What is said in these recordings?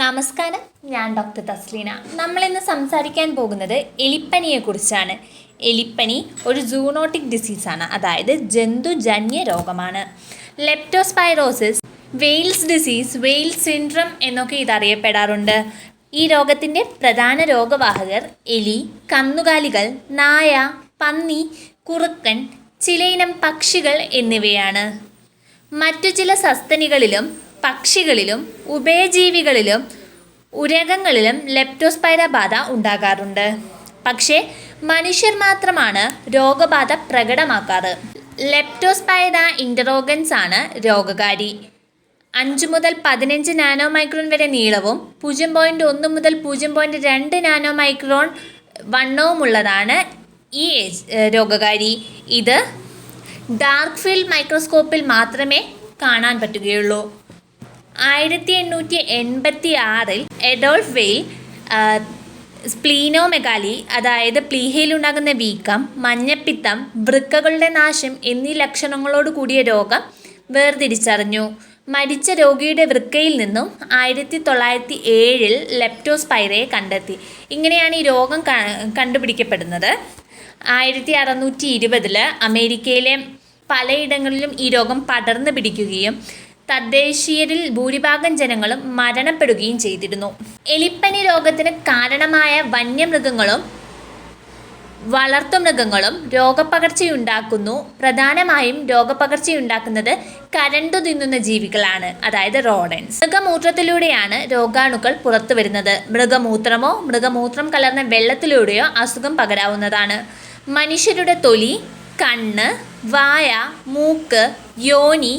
നമസ്കാരം, ഞാൻ ഡോക്ടർ തസ്ലീന. നമ്മളിന്ന് സംസാരിക്കാൻ പോകുന്നത് എലിപ്പനിയെക്കുറിച്ചാണ്. എലിപ്പനി ഒരു സൂണോട്ടിക് ഡിസീസാണ്, അതായത് ജന്തുജന്യ രോഗമാണ്. Leptospirosis, Wales disease, Wales syndrome എന്നൊക്കെ ഇതറിയപ്പെടാറുണ്ട്. ഈ രോഗത്തിൻ്റെ പ്രധാന രോഗവാഹകർ എലി, കന്നുകാലികൾ, നായ, പന്നി, കുറുക്കൻ, ചിലയിനം പക്ഷികൾ എന്നിവയാണ്. മറ്റു ചില സസ്തനികളിലും പക്ഷികളിലും ഉഭയജീവികളിലും ഉരഗങ്ങളിലും ലെപ്റ്റോസ്പൈറ ബാധ ഉണ്ടാകാറുണ്ട്. പക്ഷേ മനുഷ്യർ മാത്രമാണ് രോഗബാധ പ്രകടമാക്കാറ്. ലെപ്റ്റോസ്പൈറ ഇൻറ്ററോഗൻസ് ആണ് രോഗകാരി. 5 മുതൽ 15 നാനോ മൈക്രോൺ വരെ നീളവും 0.1 മുതൽ 0.2 നാനോ മൈക്രോൺ വണ്ണവുമുള്ളതാണ് ഈ രോഗകാരി. ഇത് ഡാർക്ക് ഫീൽഡ് മൈക്രോസ്കോപ്പിൽ മാത്രമേ കാണാൻ പറ്റുകയുള്ളൂ. 1886 എഡോൾഫ് വെയിൽ സ്പ്ലീനോമെഗാലി, അതായത് പ്ലീഹയിലുണ്ടാകുന്ന വീക്കം, മഞ്ഞപ്പിത്തം, വൃക്കകളുടെ നാശം എന്നീ ലക്ഷണങ്ങളോട് കൂടിയ രോഗം വേർതിരിച്ചറിഞ്ഞു. മരിച്ച രോഗിയുടെ വൃക്കയിൽ നിന്നും 1907 ലെപ്റ്റോസ്പൈറയെ കണ്ടെത്തി. ഇങ്ങനെയാണ് ഈ രോഗം കണ്ടുപിടിക്കപ്പെടുന്നത്. 1620 അമേരിക്കയിലെ പലയിടങ്ങളിലും ഈ രോഗം പടർന്നു പിടിക്കുകയും തദ്ദേശീയരിൽ ഭൂരിഭാഗം ജനങ്ങളും മരണപ്പെടുകയും ചെയ്തിരുന്നു. എലിപ്പനി രോഗത്തിന് കാരണമായ വന്യമൃഗങ്ങളും വളർത്തുമൃഗങ്ങളും രോഗപ്പകർച്ചയുണ്ടാക്കുന്നു. പ്രധാനമായും രോഗപ്പകർച്ചയുണ്ടാക്കുന്നത് കരണ്ടു തിന്നുന്ന ജീവികളാണ്, അതായത് റോഡൻസ്. മൃഗമൂത്രത്തിലൂടെയാണ് രോഗാണുക്കൾ പുറത്തു വരുന്നത്. മൃഗമൂത്രമോ മൃഗമൂത്രം കലർന്ന വെള്ളത്തിലൂടെയോ അസുഖം പകരാവുന്നതാണ്. മനുഷ്യരുടെ തൊലി, കണ്ണ്, വായ, മൂക്ക്, യോനി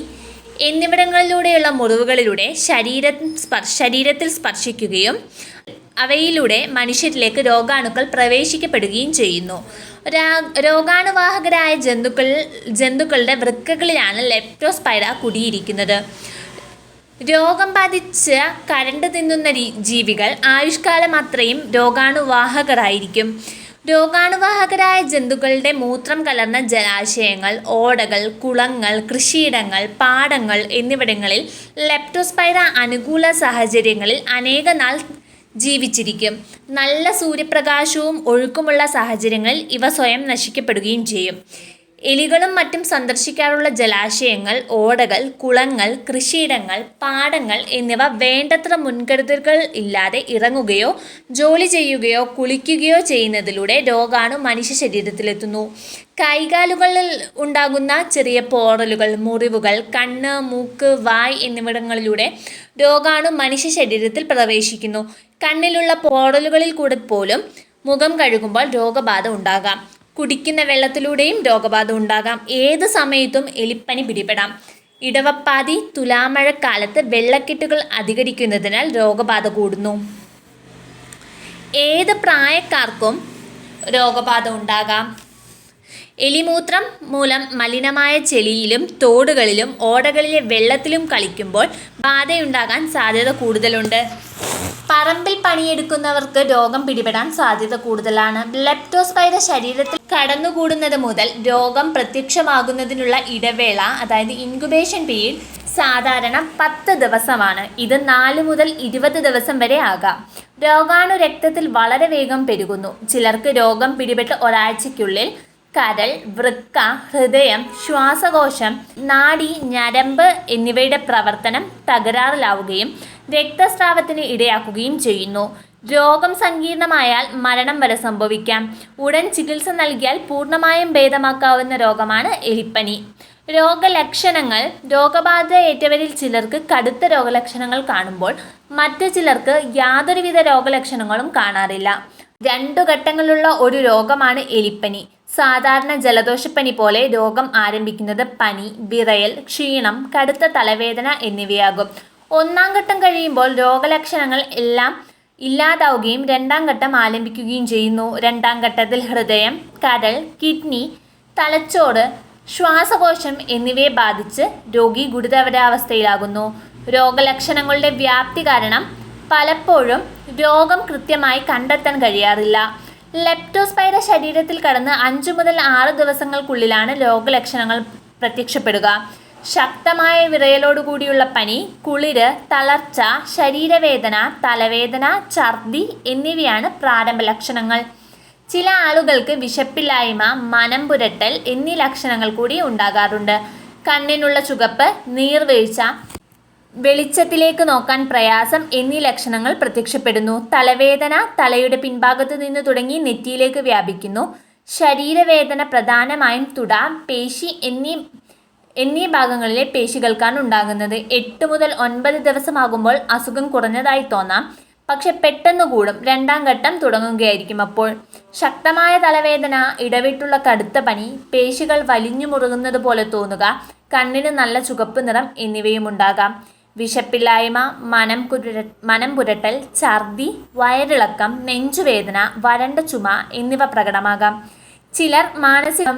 എന്നിവിടങ്ങളിലൂടെയുള്ള മുറിവുകളിലൂടെ ശരീരത്തിൽ സ്പർശിക്കുകയും അവയിലൂടെ മനുഷ്യരിലേക്ക് രോഗാണുക്കൾ പ്രവേശിക്കപ്പെടുകയും ചെയ്യുന്നു. രോഗാണുവാഹകരായ ജന്തുക്കളുടെ വൃക്കകളിലാണ് ലെപ്റ്റോസ്പൈറ കുടിയിരിക്കുന്നത്. രോഗം ബാധിച്ച കരണ്ട് തിന്നുന്ന ജീവികൾ ആയുഷ്കാലം അത്രയും രോഗാണുവാഹകരായിരിക്കും. രോഗാണുവാഹകരായ ജന്തുക്കളുടെ മൂത്രം കലർന്ന ജലാശയങ്ങൾ, ഓടകൾ, കുളങ്ങൾ, കൃഷിയിടങ്ങൾ, പാടങ്ങൾ എന്നിവിടങ്ങളിൽ ലെപ്റ്റോസ്പൈറ അനുകൂല സാഹചര്യങ്ങളിൽ അനേകനാൾ ജീവിച്ചിരിക്കും. നല്ല സൂര്യപ്രകാശവും ഒഴുക്കുമുള്ള സാഹചര്യങ്ങളിൽ ഇവ സ്വയം നശിക്കപ്പെടുകയും ചെയ്യും. എലികളും മറ്റും സന്ദർശിക്കാറുള്ള ജലാശയങ്ങൾ, ഓടകൾ, കുളങ്ങൾ, കൃഷിയിടങ്ങൾ, പാടങ്ങൾ എന്നിവ വേണ്ടത്ര മുൻകരുതലുകൾ ഇല്ലാതെ ഇറങ്ങുകയോ ജോലി ചെയ്യുകയോ കുളിക്കുകയോ ചെയ്യുന്നതിലൂടെ രോഗാണു മനുഷ്യ ശരീരത്തിലെത്തുന്നു. കൈകാലുകളിൽ ഉണ്ടാകുന്ന ചെറിയ പോറലുകൾ, മുറിവുകൾ, കണ്ണ്, മൂക്ക്, വായ് എന്നിവിടങ്ങളിലൂടെ രോഗാണു മനുഷ്യ ശരീരത്തിൽ പ്രവേശിക്കുന്നു. കണ്ണിലുള്ള പോറലുകളിൽ കൂടെ പോലും മുഖം കഴുകുമ്പോൾ രോഗബാധ ഉണ്ടാകാം. കുടിക്കുന്ന വെള്ളത്തിലൂടെയും രോഗബാധ ഉണ്ടാകാം. ഏത് സമയത്തും എലിപ്പനി പിടിപെടാം. ഇടവപ്പാതി തുലാമഴക്കാലത്ത് വെള്ളക്കെട്ടുകൾ അധികരിക്കുന്നതിനാൽ രോഗബാധ കൂടുന്നു. ഏത് പ്രായക്കാർക്കും രോഗബാധ ഉണ്ടാകാം. എലിമൂത്രം മൂലം മലിനമായ ചെളിയിലും തോടുകളിലും ഓടകളിലെ വെള്ളത്തിലും കളിക്കുമ്പോൾ ബാധയുണ്ടാകാൻ സാധ്യത കൂടുതലുണ്ട്. പറമ്പിൽ പണിയെടുക്കുന്നവർക്ക് രോഗം പിടിപെടാൻ സാധ്യത കൂടുതലാണ്. ലെപ്റ്റോസ്പൈറ ശരീരത്തിൽ കടന്നുകൂടുന്നത് മുതൽ രോഗം പ്രത്യക്ഷമാകുന്നതിനുള്ള ഇടവേള, അതായത് ഇൻക്യുബേഷൻ പീരീഡ്, സാധാരണ 10 ദിവസമാണ്. ഇത് 4 മുതൽ 20 ദിവസം വരെ ആകാം. രോഗാണു രക്തത്തിൽ വളരെ വേഗം പെരുകുന്നു. ചിലർക്ക് രോഗം പിടിപെട്ട് ഒരാഴ്ചയ്ക്കുള്ളിൽ കരൾ, വൃക്ക, ഹൃദയം, ശ്വാസകോശം, നാഡി, ഞരമ്പ് എന്നിവയുടെ പ്രവർത്തനം തകരാറിലാവുകയും രക്തസ്രാവത്തിന് ഇടയാക്കുകയും ചെയ്യുന്നു. രോഗം സങ്കീർണമായാൽ മരണം വരെ സംഭവിക്കാം. ഉടൻ ചികിത്സ നൽകിയാൽ പൂർണ്ണമായും ഭേദമാക്കാവുന്ന രോഗമാണ് എലിപ്പനി. രോഗലക്ഷണങ്ങൾ. രോഗബാധ ഏറ്റവരിൽ ചിലർക്ക് കടുത്ത രോഗലക്ഷണങ്ങൾ കാണുമ്പോൾ മറ്റു ചിലർക്ക് യാതൊരുവിധ രോഗലക്ഷണങ്ങളും കാണാറില്ല. 2 ഘട്ടങ്ങളുള്ള ഒരു രോഗമാണ് എലിപ്പനി. സാധാരണ ജലദോഷപ്പനി പോലെ രോഗം ആരംഭിക്കുന്നത് പനി, വിറയൽ, ക്ഷീണം, കടുത്ത തലവേദന എന്നിവയാകും. 1-ാം ഘട്ടം കഴിയുമ്പോൾ രോഗലക്ഷണങ്ങൾ എല്ലാം ഇല്ലാതാവുകയും 2-ാം ഘട്ടം ആരംഭിക്കുകയും ചെയ്യുന്നു. 2-ാം ഘട്ടത്തിൽ ഹൃദയം, കരൾ, കിഡ്നി, തലച്ചോറ്, ശ്വാസകോശം എന്നിവയെ ബാധിച്ച് രോഗി ഗുരുതരാവസ്ഥയിലാകുന്നു. രോഗലക്ഷണങ്ങളുടെ വ്യാപ്തി കാരണം പലപ്പോഴും രോഗം കൃത്യമായി കണ്ടെത്താൻ കഴിയാറില്ല. ലെപ്റ്റോസ്പൈറ ശരീരത്തിൽ കടന്ന് 5 മുതൽ 6 ദിവസങ്ങൾക്കുള്ളിലാണ് രോഗലക്ഷണങ്ങൾ പ്രത്യക്ഷപ്പെടുക. ശക്തമായ വിറയലോടുകൂടിയുള്ള പനി, കുളിര്, തളർച്ച, ശരീരവേദന, തലവേദന, ഛർദി എന്നിവയാണ് പ്രാരംഭ ലക്ഷണങ്ങൾ. ചില ആളുകൾക്ക് വിശപ്പില്ലായ്മ, മനം പുരട്ടൽ എന്നീ ലക്ഷണങ്ങൾ കൂടി ഉണ്ടാകാറുണ്ട്. കണ്ണിനുള്ള ചുവപ്പ്, നീർവീഴ്ച, വെളിച്ചത്തിലേക്ക് നോക്കാൻ പ്രയാസം എന്നീ ലക്ഷണങ്ങൾ പ്രത്യക്ഷപ്പെടുന്നു. തലവേദന തലയുടെ പിൻഭാഗത്തു നിന്ന് തുടങ്ങി നെറ്റിയിലേക്ക് വ്യാപിക്കുന്നു. ശരീരവേദന പ്രധാനമായും തുട, പേശി എന്നീ ഭാഗങ്ങളിലെ പേശികൾക്കാണ് ഉണ്ടാകുന്നത്. 8 മുതൽ 9 ദിവസമാകുമ്പോൾ അസുഖം കുറഞ്ഞതായി തോന്നാം, പക്ഷെ പെട്ടെന്ന് കൂടും. 2ാം ഘട്ടം തുടങ്ങുകയായിരിക്കും അപ്പോൾ. ശക്തമായ തലവേദന, ഇടവിട്ടുള്ള കടുത്ത പനി, പേശികൾ വലിഞ്ഞു മുറുകുന്നത് പോലെ തോന്നുക, കണ്ണിന് നല്ല ചുവപ്പ് നിറം എന്നിവയും ഉണ്ടാകാം. വിശപ്പില്ലായ്മ, മനം പുരട്ടൽ, ഛർദി, വയറിളക്കം, നെഞ്ചുവേദന, വരണ്ട ചുമ എന്നിവ പ്രകടമാകാം. ചിലർ മാനസിക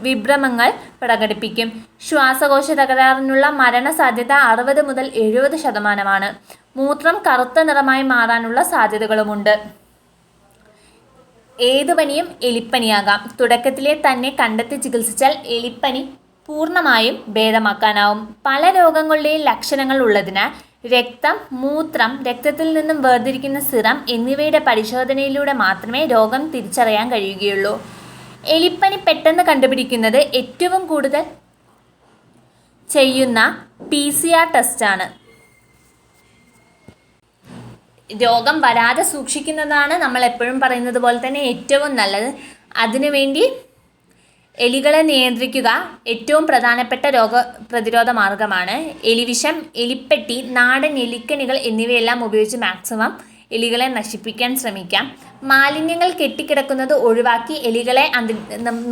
വിഭ്രമങ്ങൾ പ്രകടിപ്പിക്കും. ശ്വാസകോശ തകരാറിനുള്ള മരണസാധ്യത 60 മുതൽ 70%. മൂത്രം കറുത്ത നിറമായി മാറാനുള്ള സാധ്യതകളുമുണ്ട്. ഏതു പനിയും എലിപ്പനിയാകാം. തുടക്കത്തിലെ തന്നെ കണ്ടെത്തി ചികിത്സിച്ചാൽ എലിപ്പനി പൂർണ്ണമായും ഭേദമാക്കാനാവും. പല രോഗങ്ങളുടെയും ലക്ഷണങ്ങൾ ഉള്ളതിനാൽ രക്തം, മൂത്രം, രക്തത്തിൽ നിന്നും വേർതിരിക്കുന്ന സിറം എന്നിവയുടെ പരിശോധനയിലൂടെ മാത്രമേ രോഗം തിരിച്ചറിയാൻ കഴിയുകയുള്ളൂ. എലിപ്പനി പെട്ടെന്ന് കണ്ടുപിടിക്കുന്നത് ഏറ്റവും കൂടുതൽ ചെയ്യുന്ന PCR ടെസ്റ്റാണ്. രോഗം വരാതെ സൂക്ഷിക്കുന്നതാണ് നമ്മൾ എപ്പോഴും പറയുന്നത് പോലെ തന്നെ ഏറ്റവും നല്ലത്. അതിനുവേണ്ടി എലികളെ നിയന്ത്രിക്കുക ഏറ്റവും പ്രധാനപ്പെട്ട രോഗപ്രതിരോധ മാർഗമാണ്. എലിവിഷം, എലിപ്പെട്ടി, നാടൻ എലിക്കണികൾ എന്നിവയെല്ലാം ഉപയോഗിച്ച് മാക്സിമം എലികളെ നശിപ്പിക്കാൻ ശ്രമിക്കാം. മാലിന്യങ്ങൾ കെട്ടിക്കിടക്കുന്നത് ഒഴിവാക്കി എലികളെ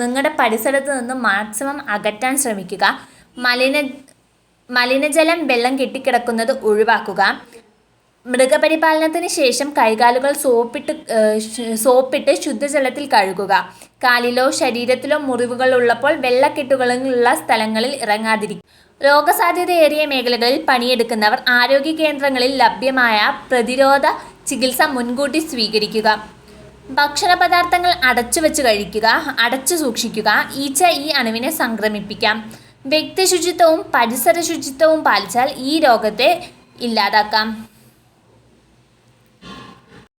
നിങ്ങളുടെ പരിസരത്ത് നിന്നും മാക്സിമം അകറ്റാൻ ശ്രമിക്കുക. മലിനജലം, വെള്ളം കെട്ടിക്കിടക്കുന്നത് ഒഴിവാക്കുക. മൃഗപരിപാലനത്തിന് ശേഷം കൈകാലുകൾ സോപ്പിട്ട് ശുദ്ധജലത്തിൽ കഴുകുക. കാലിലോ ശരീരത്തിലോ മുറിവുകൾ ഉള്ളപ്പോൾ വെള്ളക്കെട്ടുകളുള്ള സ്ഥലങ്ങളിൽ ഇറങ്ങാതിരിക്കുക. രോഗസാധ്യതയേറിയ മേഖലകളിൽ പണിയെടുക്കുന്നവർ ആരോഗ്യ കേന്ദ്രങ്ങളിൽ ലഭ്യമായ പ്രതിരോധ ചികിത്സ മുൻകൂട്ടി സ്വീകരിക്കുക. ഭക്ഷണ പദാർത്ഥങ്ങൾ അടച്ചുവെച്ച് കഴിക്കുക, അടച്ചു സൂക്ഷിക്കുക. ഈച്ച ഈ അണുവിനെ സംക്രമിപ്പിക്കാം. വ്യക്തി ശുചിത്വവും പരിസര ശുചിത്വവും പാലിച്ചാൽ ഈ രോഗത്തെ ഇല്ലാതാക്കാം.